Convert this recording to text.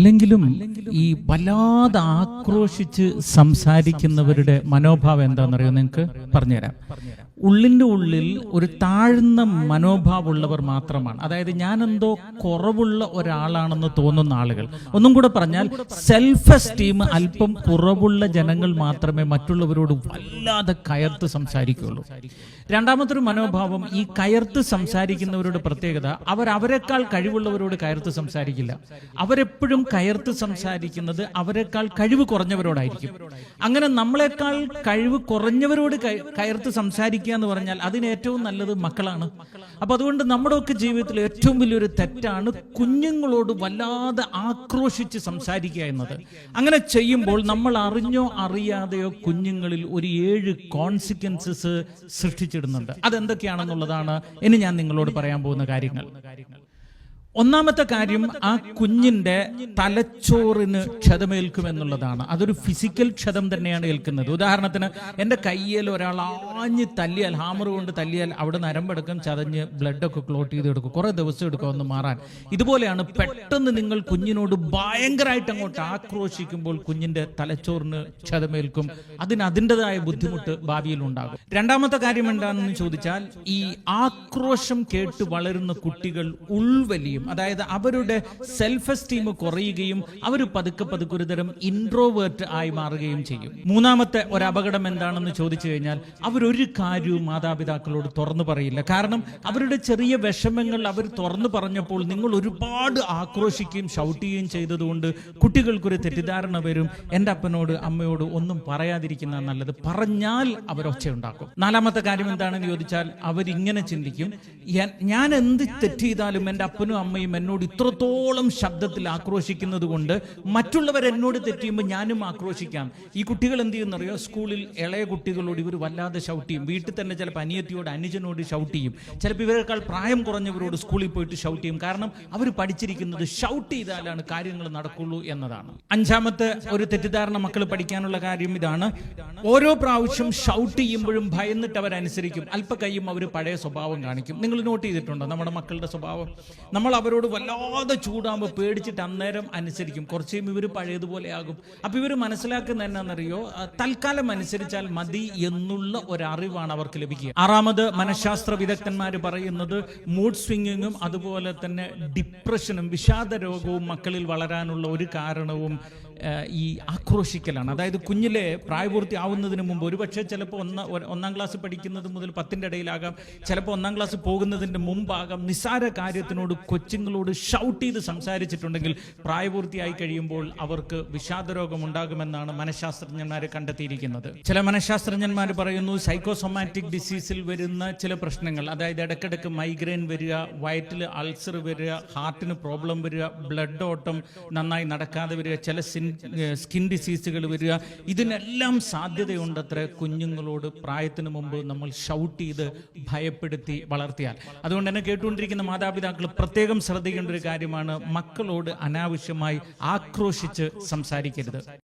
അല്ലെങ്കിലും ഈ വല്ലാതെ ആക്രോശിച്ച് സംസാരിക്കുന്നവരുടെ മനോഭാവം എന്താണെന്നറിയോ? നിങ്ങൾക്ക് പറഞ്ഞുതരാം. ഉള്ളിൻ്റെ ഉള്ളിൽ ഒരു താഴ്ന്ന മനോഭാവമുള്ളവർ മാത്രമാണ്. അതായത് ഞാനെന്തോ കുറവുള്ള ഒരാളാണെന്ന് തോന്നുന്ന ആളുകൾ. ഒന്നും കൂടെ പറഞ്ഞാൽ സെൽഫ് എസ്റ്റീം അല്പം കുറവുള്ള ജനങ്ങൾ മാത്രമേ മറ്റുള്ളവരോട് വല്ലാതെ കയർത്ത് സംസാരിക്കുകയുള്ളൂ. രണ്ടാമത്തെ ഒരു മനോഭാവം, ഈ കയർത്ത് സംസാരിക്കുന്നവരുടെ പ്രത്യേകത, അവരെക്കാൾ കഴിവുള്ളവരോട് കയർത്ത് സംസാരിക്കില്ല. അവരെപ്പോഴും കയർത്ത് സംസാരിക്കുന്നത് അവരെക്കാൾ കഴിവ് കുറഞ്ഞവരോടായിരിക്കും. അങ്ങനെ നമ്മളെക്കാൾ കഴിവ് കുറഞ്ഞവരോട് കയർത്ത് സംസാരിക്കുക എന്ന് പറഞ്ഞാൽ അതിന് ഏറ്റവും നല്ലത് മക്കളാണ്. അപ്പൊ അതുകൊണ്ട് നമ്മുടെയൊക്കെ ജീവിതത്തിൽ ഏറ്റവും വലിയൊരു തെറ്റാണ് കുഞ്ഞുങ്ങളോട് വല്ലാതെ ആക്രോശിച്ച് സംസാരിക്കുക എന്നത്. അങ്ങനെ ചെയ്യുമ്പോൾ നമ്മൾ അറിഞ്ഞോ അറിയാതെയോ കുഞ്ഞുങ്ങളിൽ ഒരു 7 കോൺസിക്വൻസസ് സൃഷ്ടിച്ചിടുന്നുണ്ട്. അതെന്തൊക്കെയാണെന്നുള്ളതാണ് ഇനി ഞാൻ നിങ്ങളോട് പറയാൻ പോകുന്ന കാര്യങ്ങൾ. ഒന്നാമത്തെ കാര്യം, ആ കുഞ്ഞിന്റെ തലച്ചോറിന് ക്ഷതമേൽക്കുമെന്നുള്ളതാണ്. അതൊരു ഫിസിക്കൽ ക്ഷതം തന്നെയാണ് ഏൽക്കുന്നത്. ഉദാഹരണത്തിന്, എൻ്റെ കയ്യിൽ ഒരാൾ ആഞ്ഞ് തല്ലിയാൽ, ഹാമർ കൊണ്ട് തല്ലിയാൽ അവിടെ നരമ്പടക്കം ചതഞ്ഞ് ബ്ലഡൊക്കെ ക്ലോട്ട് ചെയ്ത് എടുക്കും. കുറേ ദിവസം എടുക്കും ഒന്ന് മാറാൻ. ഇതുപോലെയാണ് പെട്ടെന്ന് നിങ്ങൾ കുഞ്ഞിനോട് ഭയങ്കരമായിട്ട് അങ്ങോട്ട് ആക്രോശിക്കുമ്പോൾ കുഞ്ഞിന്റെ തലച്ചോറിന് ക്ഷതമേൽക്കും. അതിൻ്റെതായ ബുദ്ധിമുട്ട് ഭാവിയിൽ ഉണ്ടാകും. രണ്ടാമത്തെ കാര്യം എന്താണെന്ന് ചോദിച്ചാൽ, ഈ ആക്രോശം കേട്ട് വളരുന്ന കുട്ടികൾ ഉൾവലിയും. അതായത് അവരുടെ സെൽഫ് എസ്റ്റീം കുറയുകയും അവർ പതുക്കെ ഒരു തരം ഇൻട്രോവേർട്ട് ആയി മാറുകയും ചെയ്യും. മൂന്നാമത്തെ ഒരു അപകടം എന്താണെന്ന് ചോദിച്ചു കഴിഞ്ഞാൽ, അവരൊരു കാര്യവും മാതാപിതാക്കളോട് തുറന്നു പറയില്ല. കാരണം അവരുടെ ചെറിയ വിഷമങ്ങൾ അവർ തുറന്നു പറഞ്ഞപ്പോൾ നിങ്ങൾ ഒരുപാട് ആക്രോശിക്കുകയും ഷൗട്ട് ചെയ്യുകയും ചെയ്തതുകൊണ്ട് കുട്ടികൾക്കൊരു തെറ്റിദ്ധാരണ വരും, എൻ്റെ അപ്പനോട് അമ്മയോട് ഒന്നും പറയാതിരിക്കുന്ന നല്ലത്, പറഞ്ഞാൽ അവരൊച്ച ഉണ്ടാക്കും. നാലാമത്തെ കാര്യം എന്താണെന്ന് ചോദിച്ചാൽ, അവരിങ്ങനെ ചിന്തിക്കും, ഞാൻ എന്ത് തെറ്റ് ചെയ്താലും എൻ്റെ അപ്പനും അമ്മയും എന്നോട് ഇത്രത്തോളം ശബ്ദത്തിൽ ആക്രോശിക്കുന്നത് കൊണ്ട് മറ്റുള്ളവർ എന്നോട് തെറ്റിയുമ്പോൾ ഞാനും ആക്രോശിക്കാം. ഈ കുട്ടികൾ എന്ത് ചെയ്യുന്നറിയോ? സ്കൂളിൽ ഇളയ കുട്ടികളോട് ഇവർ വല്ലാതെ ഷൗട്ട് ചെയ്യും. വീട്ടിൽ തന്നെ ചിലപ്പോൾ അനിയത്തിയോട്, അനുജനോട് ഷൗട്ട് ചെയ്യും. ചിലപ്പോൾ ഇവരെക്കാൾ പ്രായം കുറഞ്ഞവരോട് സ്കൂളിൽ പോയിട്ട് ഷൗട്ട് ചെയ്യും. കാരണം അവർ പഠിച്ചിരിക്കുന്നത് ഷൗട്ട് ചെയ്താലാണ് കാര്യങ്ങൾ നടക്കുള്ളൂ എന്നതാണ്. അഞ്ചാമത്തെ ഒരു തെറ്റിദ്ധാരണ മക്കൾ പഠിക്കാനുള്ള കാര്യം ഇതാണ്. ഓരോ പ്രാവശ്യം ഷൗട്ട് ചെയ്യുമ്പോഴും ഭയന്നിട്ട് അവരനുസരിക്കും. അല്പ കയ്യും അവർ പഴയ സ്വഭാവം കാണിക്കും. നിങ്ങൾ നോട്ട് ചെയ്തിട്ടുണ്ടോ നമ്മുടെ മക്കളുടെ സ്വഭാവം? നമ്മൾ അവരോട് വല്ലാതെ ചൂടാകുമ്പോൾ പേടിച്ചിട്ട് അന്നേരം അനുസരിക്കും. കുറച്ചും ഇവർ പഴയതുപോലെ ആകും. അപ്പൊ ഇവർ മനസ്സിലാക്കുന്ന എന്നാണെന്നറിയോ? തൽക്കാലം അനുസരിച്ചാൽ മതി എന്നുള്ള ഒരറിവാണ് അവർക്ക് ലഭിക്കുക. ആറാമത്, മനഃശാസ്ത്ര വിദഗ്ധന്മാർ പറയുന്നത് മൂഡ് സ്വിങ്ങിങ്ങും അതുപോലെ തന്നെ ഡിപ്രഷനും വിഷാദ രോഗവും മക്കളിൽ വളരാനുള്ള ഒരു കാരണവും ഈ ആക്രോശിക്കലാണ്. അതായത് കുഞ്ഞിലെ പ്രായപൂർത്തി ആവുന്നതിന് മുമ്പ്, ഒരുപക്ഷെ ചിലപ്പോൾ ഒന്നാം ക്ലാസ് പഠിക്കുന്നത് മുതൽ 10ന്റെ ഇടയിലാകാം, ചിലപ്പോൾ 1ാം ക്ലാസ് പോകുന്നതിൻ്റെ മുമ്പാകാം, നിസ്സാര കാര്യത്തിനോട് കൊച്ചുങ്ങളോട് ഷൗട്ട് ചെയ്ത് സംസാരിച്ചിട്ടുണ്ടെങ്കിൽ പ്രായപൂർത്തിയായി കഴിയുമ്പോൾ അവർക്ക് വിഷാദരോഗം ഉണ്ടാകുമെന്നാണ് മനഃശാസ്ത്രജ്ഞന്മാർ കണ്ടെത്തിയിരിക്കുന്നത്. ചില മനഃശാസ്ത്രജ്ഞന്മാർ പറയുന്നു, സൈക്കോസൊമാറ്റിക് ഡിസീസിൽ വരുന്ന ചില പ്രശ്നങ്ങൾ, അതായത് ഇടയ്ക്കിടയ്ക്ക് മൈഗ്രെയിൻ വരിക, വയറ്റിൽ അൾസർ വരിക, ഹാർട്ടിന് പ്രോബ്ലം വരിക, ബ്ലഡ് ഓട്ടം നന്നായി നടക്കാതെ വരിക, ചില സ്കിൻ ഡിസീസുകൾ വരിക, ഇതിനെല്ലാം സാധ്യതയുണ്ടത്ര കുഞ്ഞുങ്ങളോട് പ്രായത്തിന് മുമ്പ് നമ്മൾ ഷൗട്ട് ചെയ്ത് ഭയപ്പെടുത്തി വളർത്തിയാൽ. അതുകൊണ്ട് തന്നെ കേട്ടുകൊണ്ടിരിക്കുന്ന മാതാപിതാക്കൾ പ്രത്യേകം ശ്രദ്ധിക്കേണ്ട ഒരു കാര്യമാണ്, മക്കളോട് അനാവശ്യമായി ആക്രോശിച്ച് സംസാരിക്കരുത്.